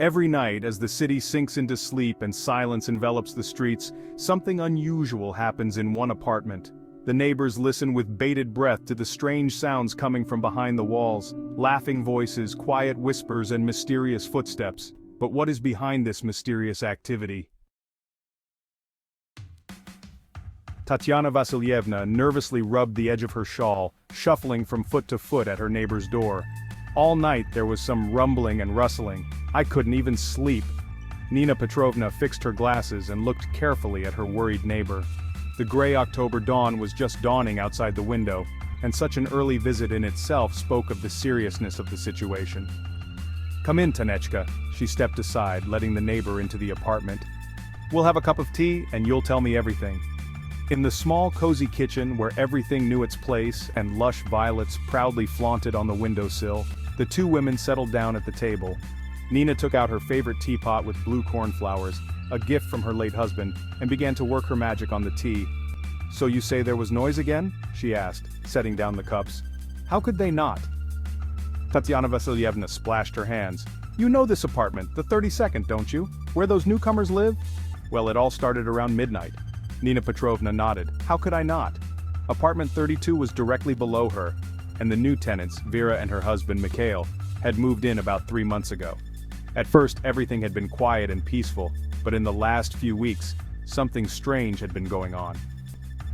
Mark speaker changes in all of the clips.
Speaker 1: Every night, as the city sinks into sleep and silence envelops the streets, something unusual happens in one apartment. The neighbors listen with bated breath to the strange sounds coming from behind the walls, laughing voices, quiet whispers, and mysterious footsteps. But what is behind this mysterious activity? Tatyana Vasilyevna nervously rubbed the edge of her shawl, shuffling from foot to foot at her neighbor's door. All night there was some rumbling and rustling. I couldn't even sleep. Nina Petrovna fixed her glasses and looked carefully at her worried neighbor. The gray October dawn was just dawning outside the window, and such an early visit in itself spoke of the seriousness of the situation. "Come in, Tanechka," she stepped aside, letting the neighbor into the apartment. "We'll have a cup of tea, and you'll tell me everything." In the small cozy kitchen where everything knew its place and lush violets proudly flaunted on the windowsill, the two women settled down at the table. Nina took out her favorite teapot with blue cornflowers, a gift from her late husband, and began to work her magic on the tea. "So you say there was noise again?" she asked, setting down the cups. "How could they not?" Tatyana Vasilyevna splashed her hands. "You know this apartment, the 32nd, don't you? Where those newcomers live?" "Well, it all started around midnight." Nina Petrovna nodded. "How could I not? Apartment 32 was directly below her, and the new tenants, Vera and her husband Mikhail, had moved in about 3 months ago. At first everything had been quiet and peaceful, but in the last few weeks, something strange had been going on.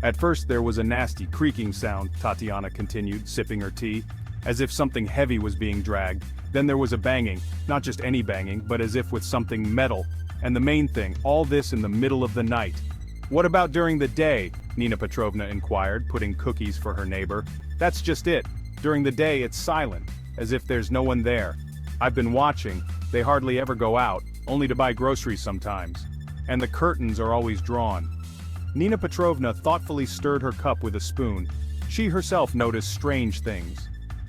Speaker 1: At first there was a nasty creaking sound," Tatyana continued, sipping her tea, "as if something heavy was being dragged. Then there was a banging, not just any banging, but as if with something metal. And the main thing, all this in the middle of the night." "What about during the day?" Nina Petrovna inquired, putting cookies for her neighbor. "That's just it. During the day it's silent, as if there's no one there. I've been watching, they hardly ever go out, only to buy groceries sometimes. And the curtains are always drawn." Nina Petrovna thoughtfully stirred her cup with a spoon. She herself noticed strange things.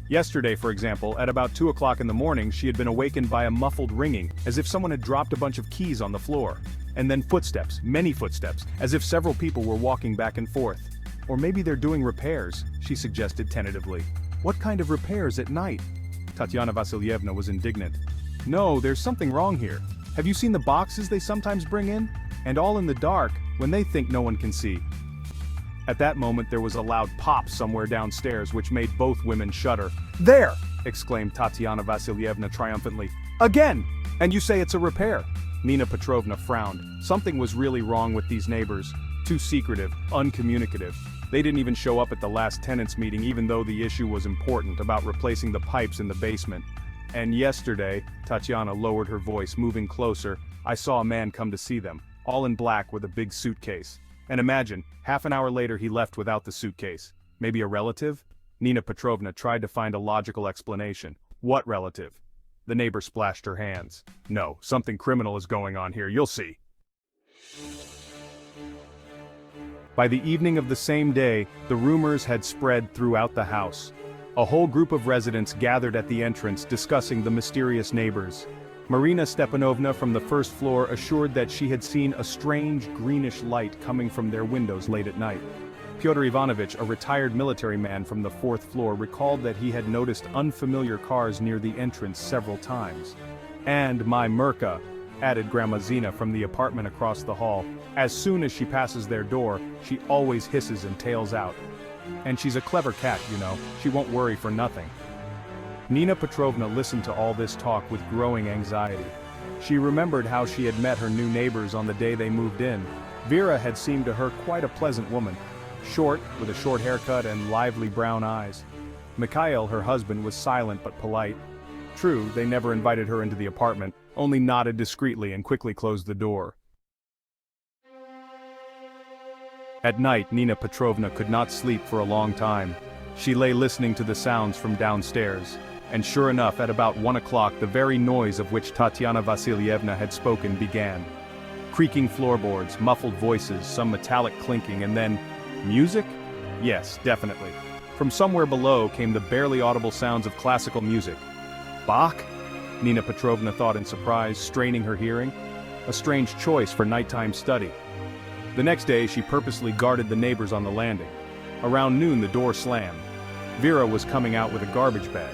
Speaker 1: Yesterday, for example, at about 2 o'clock in the morning she had been awakened by a muffled ringing, as if someone had dropped a bunch of keys on the floor. And then footsteps, many footsteps, as if several people were walking back and forth. "Or maybe they're doing repairs," she suggested tentatively. "What kind of repairs at night?" Tatyana Vasilyevna was indignant. "No, there's something wrong here. Have you seen the boxes they sometimes bring in? And all in the dark, when they think no one can see." At that moment there was a loud pop somewhere downstairs which made both women shudder. "There!" exclaimed Tatyana Vasilyevna triumphantly. "Again! And you say it's a repair?" Nina Petrovna frowned. Something was really wrong with these neighbors. Too secretive, uncommunicative. They didn't even show up at the last tenants meeting even though the issue was important about replacing the pipes in the basement. "And yesterday," Tatyana lowered her voice, moving closer, "I saw a man come to see them, all in black with a big suitcase. And imagine, half an hour later he left without the suitcase. Maybe a relative?" Nina Petrovna tried to find a logical explanation. "What relative?" The neighbor splashed her hands. "No, something criminal is going on here, you'll see." By the evening of the same day, the rumors had spread throughout the house. A whole group of residents gathered at the entrance discussing the mysterious neighbors. Marina Stepanovna from the first floor assured that she had seen a strange greenish light coming from their windows late at night. Pyotr Ivanovich, a retired military man from the 4th floor, recalled that he had noticed unfamiliar cars near the entrance several times. "And my Mirka," added Grandma Zina from the apartment across the hall, "as soon as she passes their door, she always hisses and tails out. And she's a clever cat, you know, she won't worry for nothing." Nina Petrovna listened to all this talk with growing anxiety. She remembered how she had met her new neighbors on the day they moved in. Vera had seemed to her quite a pleasant woman. Short, with a short haircut and lively brown eyes. Mikhail, her husband, was silent but polite. True, they never invited her into the apartment, only nodded discreetly and quickly closed the door. At night, Nina Petrovna could not sleep for a long time. She lay listening to the sounds from downstairs. And sure enough, at about 1 o'clock, the very noise of which Tatyana Vasilyevna had spoken began. Creaking floorboards, muffled voices, some metallic clinking, and then music? Yes, definitely. From somewhere below came the barely audible sounds of classical music. Bach? Nina Petrovna thought in surprise, straining her hearing. A strange choice for nighttime study. The next day she purposely guarded the neighbors on the landing. Around noon the door slammed. Vera was coming out with a garbage bag.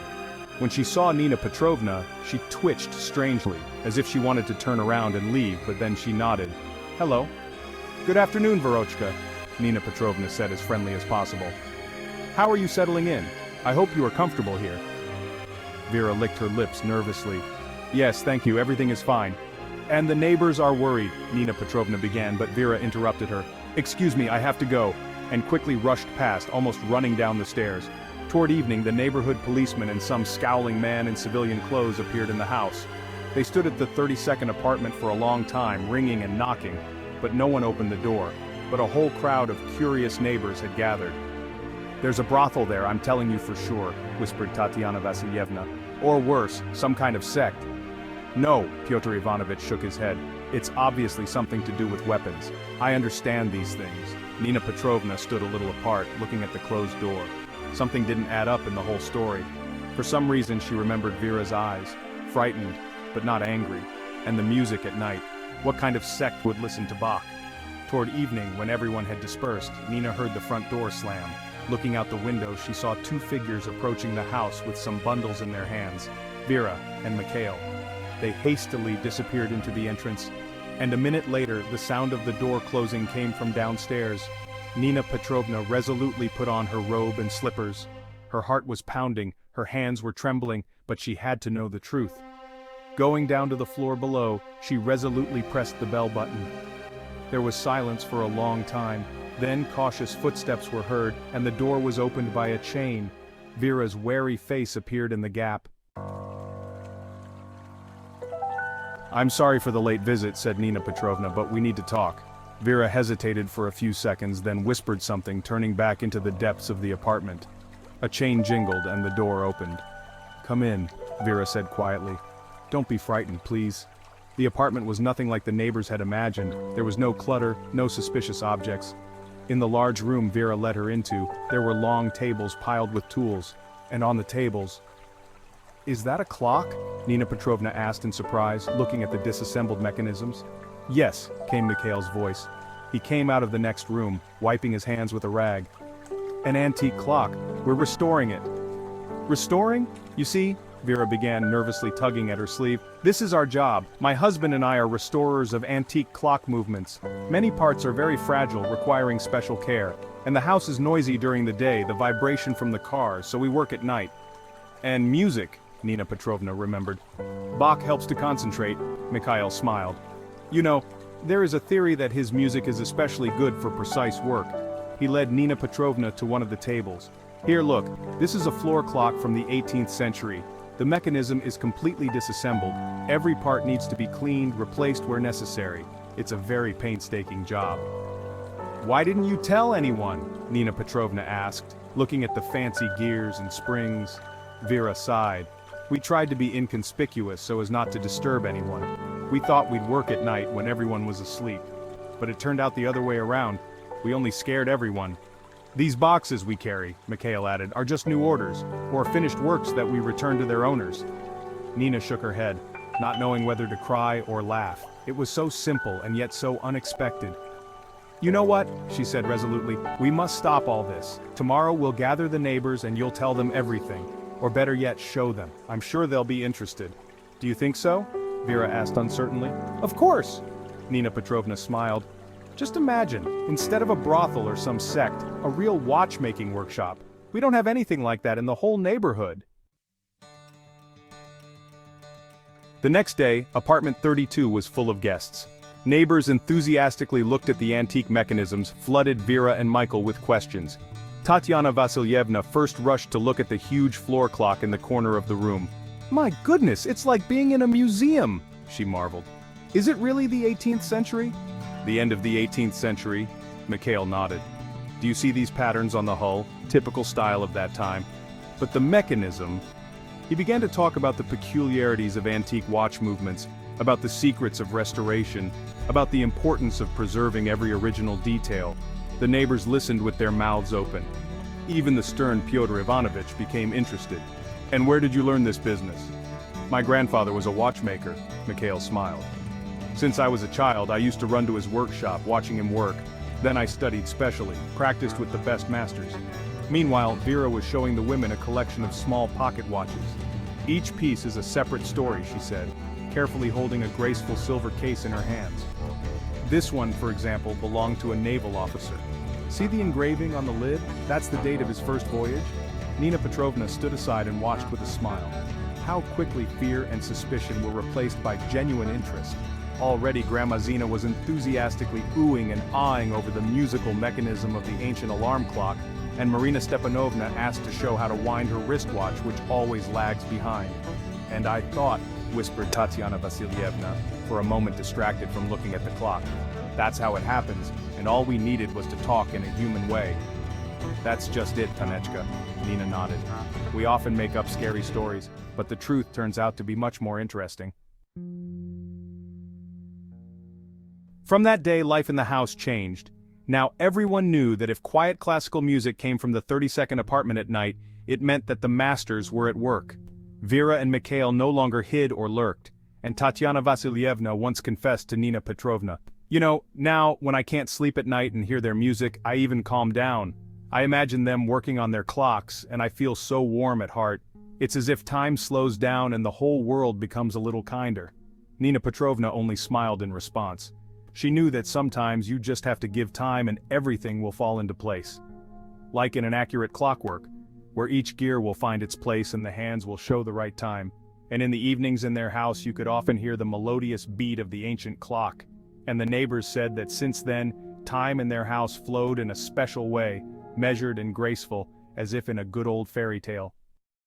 Speaker 1: When she saw Nina Petrovna, she twitched strangely, as if she wanted to turn around and leave, but then she nodded. "Hello." "Good afternoon, Verochka," Nina Petrovna said as friendly as possible. "How are you settling in? I hope you are comfortable here." Vera licked her lips nervously. "Yes, thank you, everything is fine." "And the neighbors are worried," Nina Petrovna began, but Vera interrupted her. "Excuse me, I have to go," and quickly rushed past, almost running down the stairs. Toward evening, the neighborhood policeman and some scowling man in civilian clothes appeared in the house. They stood at the 32nd apartment for a long time, ringing and knocking, but no one opened the door. But a whole crowd of curious neighbors had gathered. "There's a brothel there, I'm telling you for sure," whispered Tatyana Vasilyevna. "Or worse, some kind of sect." "No," Pyotr Ivanovich shook his head. "It's obviously something to do with weapons. I understand these things." Nina Petrovna stood a little apart, looking at the closed door. Something didn't add up in the whole story. For some reason she remembered Vera's eyes, frightened, but not angry, and the music at night. What kind of sect would listen to Bach? Toward evening, when everyone had dispersed, Nina heard the front door slam. Looking out the window, she saw two figures approaching the house with some bundles in their hands, Vera and Mikhail. They hastily disappeared into the entrance, and a minute later the sound of the door closing came from downstairs. Nina Petrovna resolutely put on her robe and slippers. Her heart was pounding, her hands were trembling, but she had to know the truth. Going down to the floor below, she resolutely pressed the bell button. There was silence for a long time, then cautious footsteps were heard, and the door was opened by a chain. Vera's wary face appeared in the gap. "I'm sorry for the late visit," said Nina Petrovna, "but we need to talk." Vera hesitated for a few seconds, then whispered something, turning back into the depths of the apartment. A chain jingled and the door opened. "Come in," Vera said quietly. "Don't be frightened, please." The apartment was nothing like the neighbors had imagined. There was no clutter, no suspicious objects. In the large room Vera led her into, there were long tables piled with tools, and on the tables... "Is that a clock?" Nina Petrovna asked in surprise, looking at the disassembled mechanisms. "Yes," came Mikhail's voice. He came out of the next room, wiping his hands with a rag. "An antique clock. We're restoring it." "Restoring? You see," Vera began, nervously tugging at her sleeve, "this is our job. My husband and I are restorers of antique clock movements. Many parts are very fragile, requiring special care. And the house is noisy during the day, the vibration from the cars, so we work at night." "And music," Nina Petrovna remembered. "Bach helps to concentrate," Mikhail smiled. "You know, there is a theory that his music is especially good for precise work." He led Nina Petrovna to one of the tables. "Here, look, this is a floor clock from the 18th century. The mechanism is completely disassembled. Every part needs to be cleaned, replaced where necessary. It's a very painstaking job." "Why didn't you tell anyone?" Nina Petrovna asked, looking at the fancy gears and springs. Vera sighed. "We tried to be inconspicuous so as not to disturb anyone. We thought we'd work at night when everyone was asleep. But it turned out the other way around. We only scared everyone. These boxes we carry," Mikhail added, "are just new orders, or finished works that we return to their owners." Nina shook her head, not knowing whether to cry or laugh. It was so simple and yet so unexpected. "You know what?" she said resolutely. "We must stop all this. Tomorrow we'll gather the neighbors and you'll tell them everything. Or better yet, show them. I'm sure they'll be interested." "Do you think so?" Vera asked uncertainly. "Of course!" Nina Petrovna smiled. "Just imagine, instead of a brothel or some sect, a real watchmaking workshop. We don't have anything like that in the whole neighborhood." The next day, apartment 32 was full of guests. Neighbors enthusiastically looked at the antique mechanisms, flooded Vera and Michael with questions. Tatyana Vasilyevna first rushed to look at the huge floor clock in the corner of the room. "My goodness, it's like being in a museum," she marveled. "Is it really the 18th century?" "The end of the 18th century," Mikhail nodded. "Do you see these patterns on the hull? Typical style of that time. But the mechanism..." He began to talk about the peculiarities of antique watch movements, about the secrets of restoration, about the importance of preserving every original detail. The neighbors listened with their mouths open. Even the stern Pyotr Ivanovich became interested. "And where did you learn this business?" "My grandfather was a watchmaker," Mikhail smiled. "Since I was a child, I used to run to his workshop, watching him work. Then I studied specially, practiced with the best masters." Meanwhile, Vera was showing the women a collection of small pocket watches. Each piece is a separate story, she said, carefully holding a graceful silver case in her hands. This one, for example, belonged to a naval officer. See the engraving on the lid? That's the date of his first voyage. Nina Petrovna stood aside and watched with a smile. How quickly fear and suspicion were replaced by genuine interest. Already Grandma Zina was enthusiastically oohing and aahing over the musical mechanism of the ancient alarm clock, and Marina Stepanovna asked to show how to wind her wristwatch, which always lags behind. "And I thought," whispered Tatyana Vasilyevna, for a moment distracted from looking at the clock. "That's how it happens, and all we needed was to talk in a human way." "That's just it, Tanechka," Nina nodded. "We often make up scary stories, but the truth turns out to be much more interesting." From that day, life in the house changed. Now everyone knew that if quiet classical music came from the 32nd apartment at night, it meant that the masters were at work. Vera and Mikhail no longer hid or lurked, and Tatyana Vasilyevna once confessed to Nina Petrovna, "You know, now, when I can't sleep at night and hear their music, I even calm down. I imagine them working on their clocks, and I feel so warm at heart. It's as if time slows down and the whole world becomes a little kinder." Nina Petrovna only smiled in response. She knew that sometimes you just have to give time and everything will fall into place. Like in an accurate clockwork, where each gear will find its place and the hands will show the right time. And in the evenings in their house you could often hear the melodious beat of the ancient clock. And the neighbors said that since then, time in their house flowed in a special way, measured and graceful, as if in a good old fairy tale.